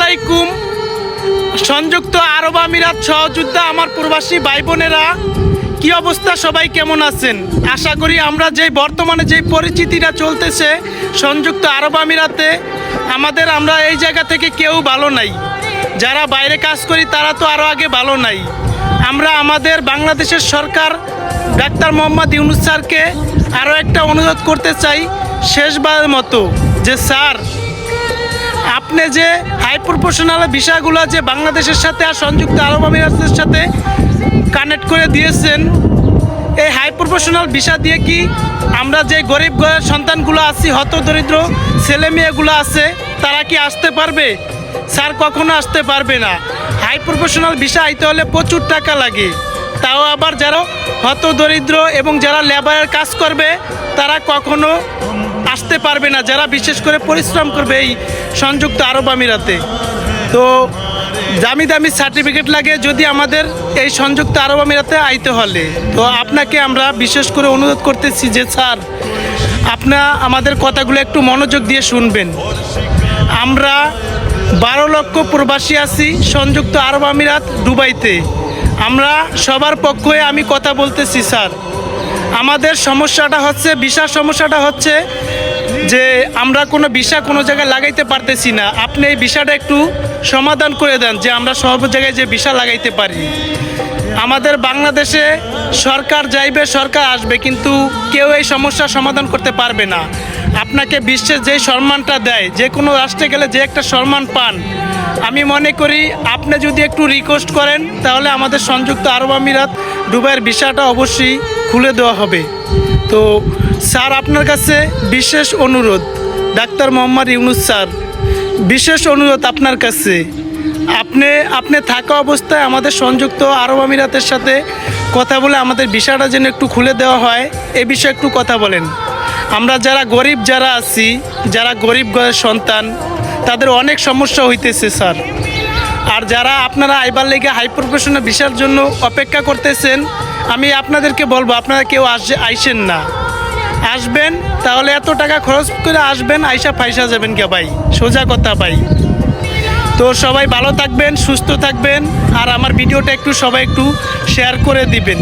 আলাইকুম। সংযুক্ত আরব আমিরাত সহযোদ্ধা আমার প্রবাসী ভাই বোনেরা, কি অবস্থা, সবাই কেমন আছেন? আশা করি আমরা বর্তমানে যে পরিচিতিটা চলতেছে সংযুক্ত আরব আমিরাতে, আমরা এই জায়গা থেকে কেউ ভালো নাই। যারা বাইরে কাজ করি তারা তো আরও আগে ভালো নাই। আমরা আমাদের বাংলাদেশের সরকার ডাক্তার মোহাম্মদ ইউনূস স্যারকে আরও একটা অনুরোধ করতে চাই শেষবারের মতো, যে স্যার, আপনি যে হাই প্রফেশনাল বিষয়গুলো যে বাংলাদেশের সাথে আর সংযুক্ত আরব আমিরাতের সাথে কানেক্ট করে দিয়েছেন, এই হাই প্রফেশনাল বিষয় দিয়ে কি আমরা যে গরিব সন্তানগুলো আছি, হতদরিদ্র ছেলে মেয়েগুলো আছে, তারা কি আসতে পারবে? স্যার, কখনো আসতে পারবে না। হাই প্রফেশনাল বিষয় আইতে হলে প্রচুর টাকা লাগে, তাও আবার যারা হতদরিদ্র এবং যারা লেবারের কাজ করবে তারা কখনো আসতে পারবে না, যারা বিশেষ করে পরিশ্রম করবে এই সংযুক্ত আরব আমিরাতে। তো দামি দামি সার্টিফিকেট লাগে যদি আমাদের এই সংযুক্ত আরব আমিরাতে আইতে হলে। তো আপনাকে আমরা বিশেষ করে অনুরোধ করতেছি যে স্যার, আপনার আমাদের কথাগুলো একটু মনোযোগ দিয়ে শুনবেন। আমরা 12 লক্ষ প্রবাসী আছি সংযুক্ত আরব আমিরাত দুবাইতে। আমরা সবার পক্ষে আমি কথা বলতেছি স্যার। আমাদের সমস্যাটা হচ্ছে, ভিসার সমস্যাটা হচ্ছে যে আমরা কোনো ভিসা কোনো জায়গায় লাগাইতে পারতেছি না। আপনি এই ভিসাটা একটু সমাধান করে দেন যে আমরা সব জায়গায় যে ভিসা লাগাইতে পারি। আমাদের বাংলাদেশে সরকার যাইবে, সরকার আসবে, কিন্তু কেউ এই সমস্যার সমাধান করতে পারবে না। আপনাকে বিশ্বের যেই সম্মানটা দেয়, যে কোনো রাষ্ট্রে গেলে যে একটা সম্মান পান, আমি মনে করি আপনি যদি একটু রিকোয়েস্ট করেন তাহলে আমাদের সংযুক্ত আরব আমিরাত দুবাইয়ের ভিসাটা অবশ্যই খুলে দেওয়া হবে। তো স্যার, আপনার কাছে বিশেষ অনুরোধ, ডাক্তার মোহাম্মদ ইউনূস স্যার, বিশেষ অনুরোধ আপনার কাছে, আপনি থাকা অবস্থায় আমাদের সংযুক্ত আরব আমিরাতের সাথে কথা বলে আমাদের ভিসাটা যেন একটু খুলে দেওয়া হয়, এ বিষয়ে একটু কথা বলেন। আমরা যারা গরিব যারা আছি, যারা গরিব ঘরের সন্তান, তাদের অনেক সমস্যা হইতেছে স্যার। আর যারা আপনারা আইবার লেগে হাই প্রফেশনাল ভিসার জন্য অপেক্ষা করতেছেন, আমি আপনাদেরকে বলবো আপনারা কেউ আইসেন না। আসবেন তাহলে এত টাকা খরচ করে আসবেন, আইসা ফাইসা যাবেন কে ভাই, সোজা কথা ভাই। তো সবাই ভালো থাকবেন, সুস্থ থাকবেন, আর আমার ভিডিওটা একটু সবাই একটু শেয়ার করে দিবেন।